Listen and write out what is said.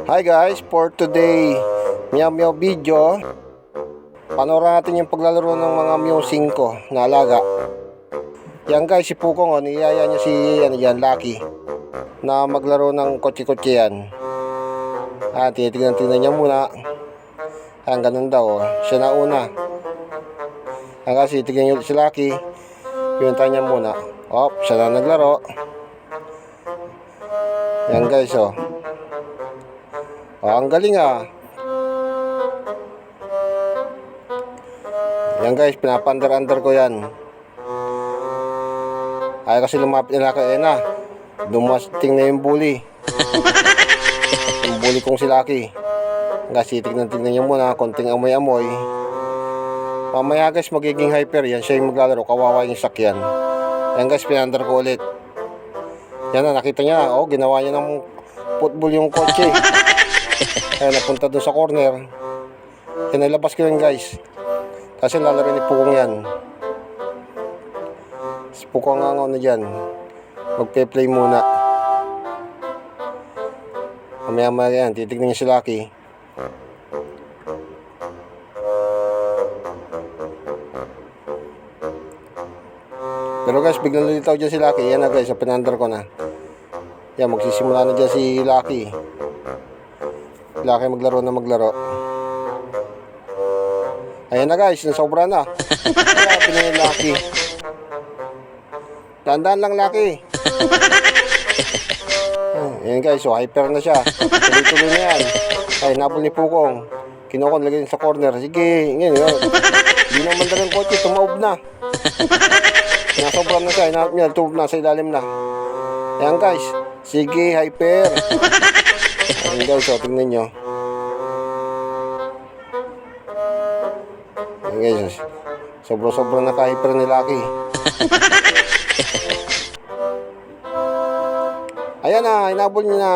Hi guys, for today Meow Meow video, panoorin natin yung paglalaro ng mga Meow 5 na alaga. Yan guys, si Pukong niyaya niya si Lucky na maglaro ng kotse-kotse yan. Tinitignan niya muna. Ganun daw, siya na una. Kasi tignan niya si Lucky, pinunta niya muna. Siya na naglaro. Yan guys, ang galing Yan guys, pinapandar-andar ko yan. Kasi lumapit nila kay Ena. Dumasting na yung bully. Yung bully kong si Lucky. Kasi tignan niya muna, konting amoy-amoy. Mamaya guys, magiging hyper yan. Siya yung maglalaro, kawawa yung sakyan. Yan guys, pinandar ko ulit. Yan na, nakita niya. Ginawa niya ng football yung kotse. Kaya napunta dun sa corner. Kaya nalabas ko yun guys. Kasi lalaro ni Pukong yan. Si Pukong ang na dyan. Magpe-play muna. Mamaya yan, titignan niya si Lucky. Pero guys, biglang lilitaw dyan si Lucky. Yan na guys, pinandar ko na. Yan, magsisimula na dyan si Lucky. Lucky maglaro. Ayan na guys, nasobra na. Grabe na yung Lucky. Tandaan lang Lucky. Ayan guys, hyper na siya. Tuloy-tuloy na yan. Nabol ni Pukong. Kinukon, lagay sa corner. Sige, ngayon. Hindi naman dalang kotse, tumaob na. Nasobra na siya, tumab na sa ilalim na. Ayan guys, sige, hyper. Ayan guys, tingnan nyo. Ayan guys, sobra-sobra na ka-hyper ni Lucky. Ayan na, inabol niya na.